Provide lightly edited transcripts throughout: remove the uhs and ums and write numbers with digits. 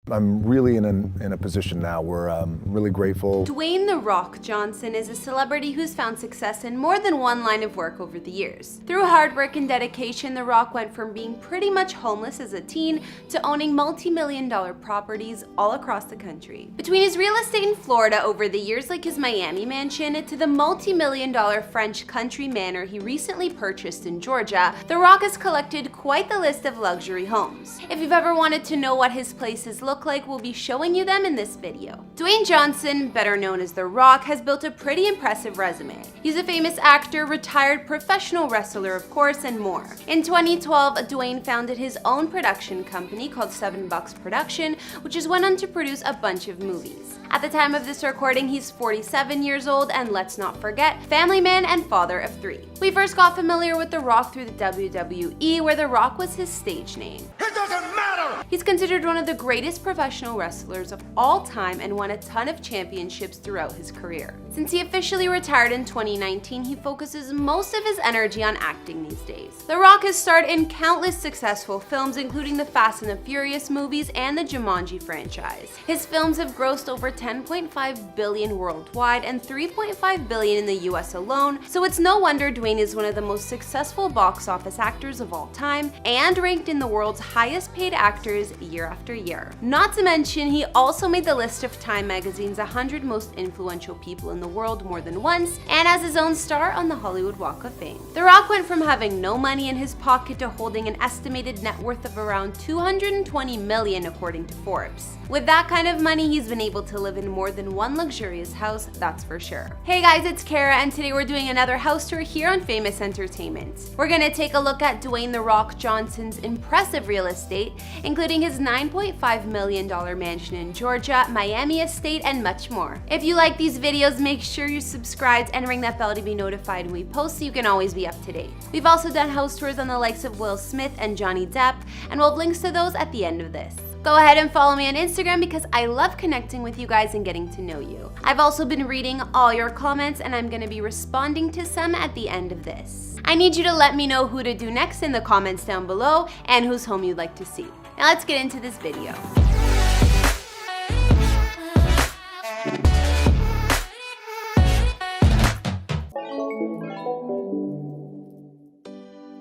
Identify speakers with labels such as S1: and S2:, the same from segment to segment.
S1: I'm really in a position now where I'm really grateful.
S2: Dwayne "The Rock" Johnson is a celebrity who's found success in more than one line of work over the years. Through hard work and dedication, The Rock went from being pretty much homeless as a teen to owning multi-million-dollar properties all across the country. Between his real estate in Florida over the years, like his Miami mansion, to the multi-million-dollar French country manor he recently purchased in Georgia, The Rock has collected quite the list of luxury homes. If you've ever wanted to know what his places look like, we'll be showing you them in this video. Dwayne Johnson, better known as The Rock, has built a pretty impressive resume. He's a famous actor, retired professional wrestler of course, and more. In 2012, Dwayne founded his own production company called $7 Production, which has went on to produce a bunch of movies. At the time of this recording, he's 47 years old, and let's not forget, family man and father of 3. We first got familiar with The Rock through the WWE, where The Rock was his stage name.
S3: It doesn't matter!
S2: He's considered one of the greatest professional wrestlers of all time and won a ton of championships throughout his career. Since he officially retired in 2019, he focuses most of his energy on acting these days. The Rock has starred in countless successful films, including the Fast and the Furious movies and the Jumanji franchise. His films have grossed over $10.5 billion worldwide and $3.5 billion in the US alone, so it's no wonder Dwayne is one of the most successful box office actors of all time and ranked in the world's highest paid actors year after year. Not to mention, he also made the list of Time magazine's 100 most influential people in the world more than once, and as his own star on the Hollywood Walk of Fame. The Rock went from having no money in his pocket to holding an estimated net worth of around $220 million according to Forbes. With that kind of money, he's been able to live in more than one luxurious house, that's for sure. Hey guys, it's Kara, and today we're doing another house tour here on Famous Entertainment. We're gonna take a look at Dwayne "The Rock" Johnson's impressive real estate, including his $9.5 million mansion in Georgia, Miami estate, and much more. If you like these videos, make sure you subscribe and ring that bell to be notified when we post so you can always be up to date. We've also done house tours on the likes of Will Smith and Johnny Depp, and we'll have links to those at the end of this. Go ahead and follow me on Instagram because I love connecting with you guys and getting to know you. I've also been reading all your comments, and I'm going to be responding to some at the end of this. I need you to let me know who to do next in the comments down below and whose home you'd like to see. Now let's get into this video.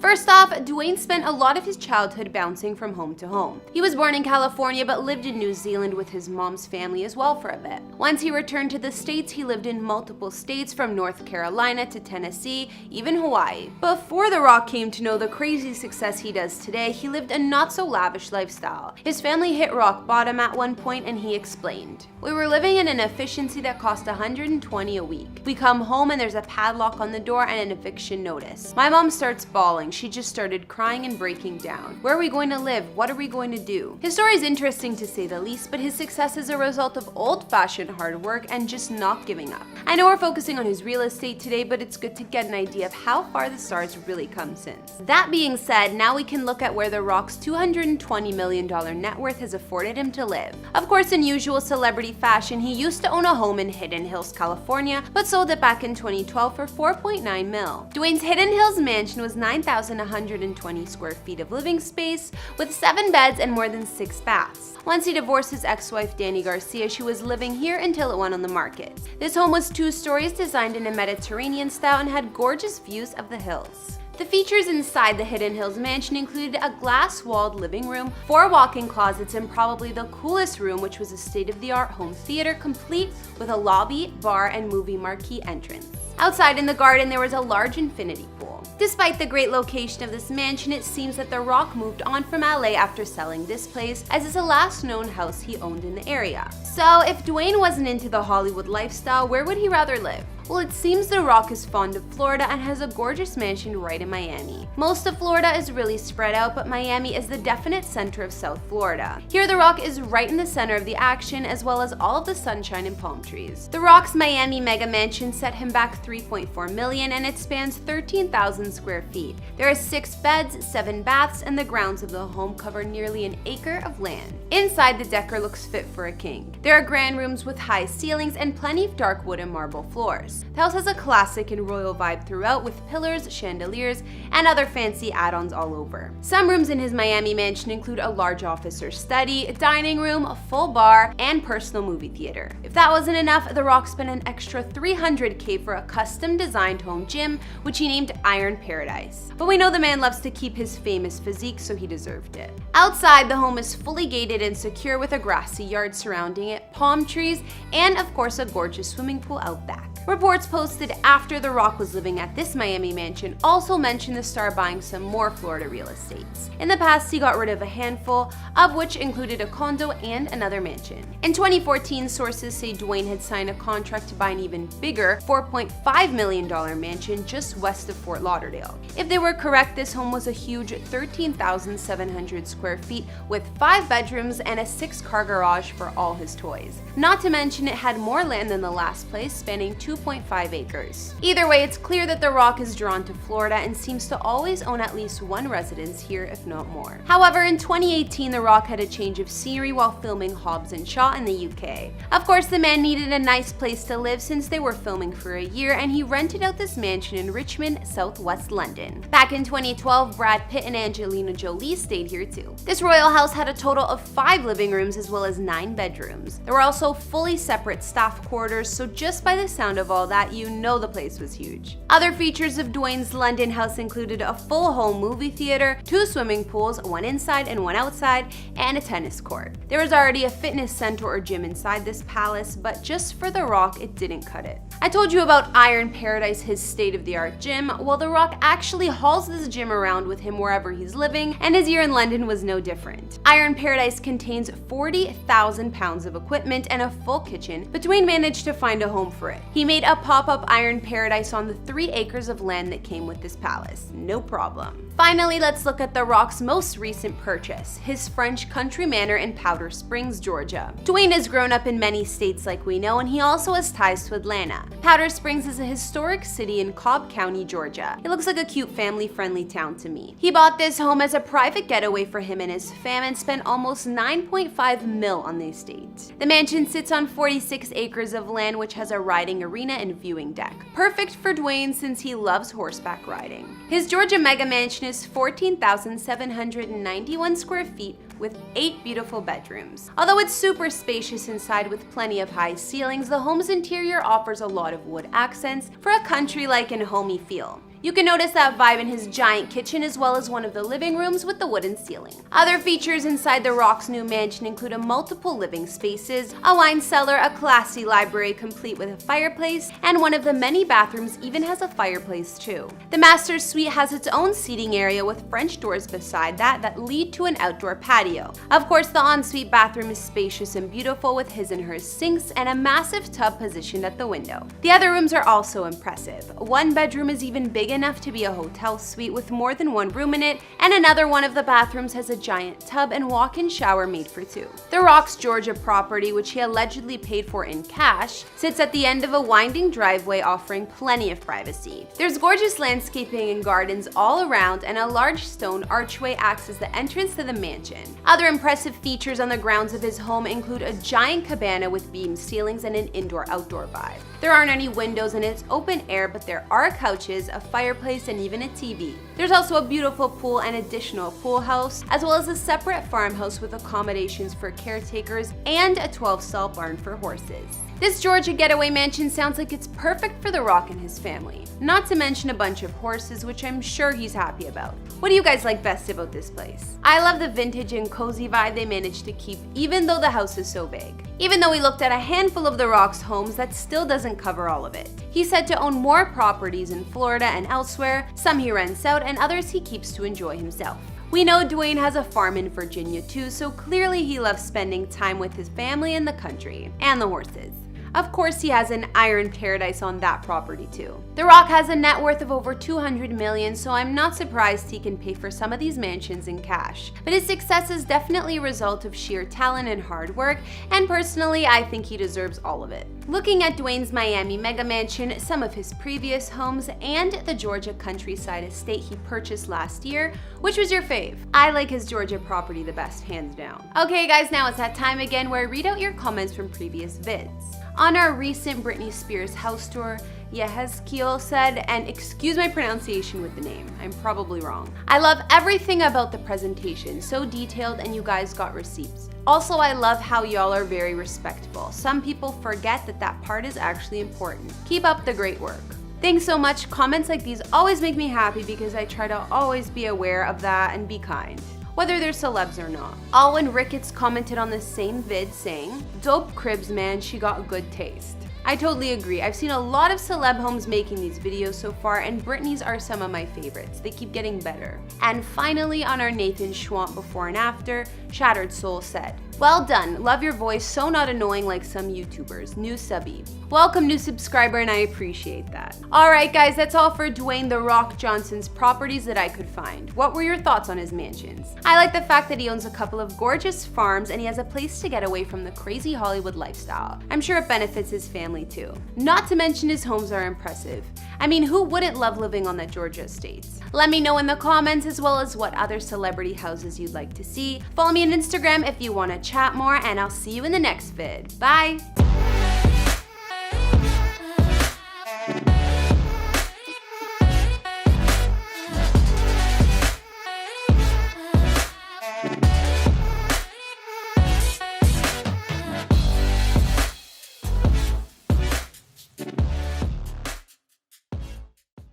S2: First off, Dwayne spent a lot of his childhood bouncing from home to home. He was born in California but lived in New Zealand with his mom's family as well for a bit. Once he returned to the States, he lived in multiple states from North Carolina to Tennessee, even Hawaii. Before The Rock came to know the crazy success he does today, he lived a not-so-lavish lifestyle. His family hit rock bottom at one point, and he explained, "We were living in an efficiency that cost $120 a week. We come home and there's a padlock on the door and an eviction notice. My mom starts bawling. She just started crying and breaking down. Where are we going to live? What are we going to do?" His story is interesting to say the least, but his success is a result of old-fashioned hard work and just not giving up. I know we're focusing on his real estate today, but it's good to get an idea of how far the star's really come since. That being said, now we can look at where The Rock's $220 million net worth has afforded him to live. Of course, in usual celebrity fashion, he used to own a home in Hidden Hills, California, but sold it back in 2012 for $4.9 mil. Dwayne's Hidden Hills mansion was 9,120 square feet of living space, with 7 beds and more than 6 baths. Once he divorced his ex-wife Dani Garcia, she was living here until it went on the market. This home was 2 stories, designed in a Mediterranean style, and had gorgeous views of the hills. The features inside the Hidden Hills mansion included a glass-walled living room, 4 walk-in closets, and probably the coolest room, which was a state-of-the-art home theater complete with a lobby, bar, and movie marquee entrance. Outside in the garden, there was a large infinity pool. Despite the great location of this mansion, it seems that The Rock moved on from LA after selling this place, as it's the last known house he owned in the area. So if Dwayne wasn't into the Hollywood lifestyle, where would he rather live? Well, it seems The Rock is fond of Florida and has a gorgeous mansion right in Miami. Most of Florida is really spread out, but Miami is the definite center of South Florida. Here, The Rock is right in the center of the action, as well as all of the sunshine and palm trees. The Rock's Miami mega mansion set him back $3.4 million, and it spans 13,000 square feet. There are 6 beds, 7 baths, and the grounds of the home cover nearly an acre of land. Inside, the decor looks fit for a king. There are grand rooms with high ceilings and plenty of dark wood and marble floors. house. The house has a classic and royal vibe throughout, with pillars, chandeliers, and other fancy add-ons all over. Some rooms in his Miami mansion include a large office or study, a dining room, a full bar, and personal movie theater. If that wasn't enough, The Rock spent an extra $300K for a custom-designed home gym, which he named Iron Paradise. But we know the man loves to keep his famous physique, so he deserved it. Outside, the home is fully gated and secure with a grassy yard surrounding it, palm trees, and of course a gorgeous swimming pool out back. Reports posted after The Rock was living at this Miami mansion also mentioned the star buying some more Florida real estates. In the past, he got rid of a handful, of which included a condo and another mansion. In 2014, sources say Dwayne had signed a contract to buy an even bigger $4.5 million mansion just west of Fort Lauderdale. If they were correct, this home was a huge 13,700 square feet with 5 bedrooms and a 6-car garage for all his toys. Not to mention it had more land than the last place, spanning 2.5 acres. Either way, it's clear that The Rock is drawn to Florida and seems to always own at least one residence here, if not more. However, in 2018, The Rock had a change of scenery while filming Hobbs & Shaw in the UK. Of course, the man needed a nice place to live since they were filming for a year, and he rented out this mansion in Richmond, southwest London. Back in 2012, Brad Pitt and Angelina Jolie stayed here too. This royal house had a total of 5 living rooms as well as 9 bedrooms. There were also fully separate staff quarters, so just by the sound of all that, you know the place was huge. Other features of Dwayne's London house included a full home movie theater, 2 swimming pools, one inside and one outside, and a tennis court. There was already a fitness center or gym inside this palace, but just for The Rock, it didn't cut it. I told you about Iron Paradise, his state-of-the-art gym. Well, The Rock actually hauls this gym around with him wherever he's living, and his year in London was no different. Iron Paradise contains 40,000 pounds of equipment and a full kitchen, but Dwayne managed to find a home for it. He made a pop-up Iron Paradise on the 3 acres of land that came with this palace. No problem. Finally, let's look at The Rock's most recent purchase, his French country manor in Powder Springs, Georgia. Dwayne has grown up in many states like we know, and he also has ties to Atlanta. Powder Springs is a historic city in Cobb County, Georgia. It looks like a cute family-friendly town to me. He bought this home as a private getaway for him and his fam and spent almost $9.5 million on the estate. The mansion sits on 46 acres of land, which has a riding arena and viewing deck. Perfect for Dwayne since he loves horseback riding. His Georgia mega mansion is 14,791 square feet with 8 beautiful bedrooms. Although it's super spacious inside with plenty of high ceilings, the home's interior offers a lot of wood accents for a country-like and homey feel. You can notice that vibe in his giant kitchen as well as one of the living rooms with the wooden ceiling. Other features inside The Rock's new mansion include multiple living spaces, a wine cellar, a classy library complete with a fireplace, and one of the many bathrooms even has a fireplace too. The master suite has its own seating area with French doors beside that lead to an outdoor patio. Of course, the ensuite bathroom is spacious and beautiful with his and hers sinks and a massive tub positioned at the window. The other rooms are also impressive. One bedroom is even big enough to be a hotel suite with more than one room in it, and another one of the bathrooms has a giant tub and walk-in shower made for 2. The Rock's Georgia property, which he allegedly paid for in cash, sits at the end of a winding driveway offering plenty of privacy. There's gorgeous landscaping and gardens all around, and a large stone archway acts as the entrance to the mansion. Other impressive features on the grounds of his home include a giant cabana with beam ceilings and an indoor-outdoor vibe. There aren't any windows and it's open air, but there are couches, a fireplace, and even a TV. There's also a beautiful pool and additional pool house, as well as a separate farmhouse with accommodations for caretakers and a 12-stall barn for horses. This Georgia getaway mansion sounds like it's perfect for The Rock and his family. Not to mention a bunch of horses, which I'm sure he's happy about. What do you guys like best about this place? I love the vintage and cozy vibe they managed to keep even though the house is so big. Even though we looked at a handful of The Rock's homes, that still doesn't cover all of it. He's said to own more properties in Florida and elsewhere, some he rents out and others he keeps to enjoy himself. We know Dwayne has a farm in Virginia too, so clearly he loves spending time with his family in the country, and the horses. Of course, he has an Iron Paradise on that property too. The Rock has a net worth of over $200 million, so I'm not surprised he can pay for some of these mansions in cash. But his success is definitely a result of sheer talent and hard work, and personally, I think he deserves all of it. Looking at Dwayne's Miami mega mansion, some of his previous homes, and the Georgia countryside estate he purchased last year, which was your fave? I like his Georgia property the best, hands down. Okay guys, now it's that time again where I read out your comments from previous vids. On our recent Britney Spears house tour, Yehezkiel said, and excuse my pronunciation with the name, I'm probably wrong. I love everything about the presentation, so detailed, and you guys got receipts. Also, I love how y'all are very respectful. Some people forget that that part is actually important. Keep up the great work. Thanks so much. Comments like these always make me happy because I try to always be aware of that and be kind, whether they're celebs or not. Alwyn Ricketts commented on the same vid saying, "Dope cribs, man, she got good taste." I totally agree. I've seen a lot of celeb homes making these videos so far, and Britney's are some of my favorites. They keep getting better. And finally, on our Nathan Schwant before and after, Shattered Soul said, "Well done. Love your voice, so not annoying like some YouTubers. New subby." Welcome, new subscriber, and I appreciate that. Alright guys, that's all for Dwayne The Rock Johnson's properties that I could find. What were your thoughts on his mansions? I like the fact that he owns a couple of gorgeous farms and he has a place to get away from the crazy Hollywood lifestyle. I'm sure it benefits his family too. Not to mention his homes are impressive. I mean, who wouldn't love living on the Georgia estates? Let me know in the comments as well as what other celebrity houses you'd like to see. Follow me on Instagram if you want to chat more, and I'll see you in the next vid. Bye!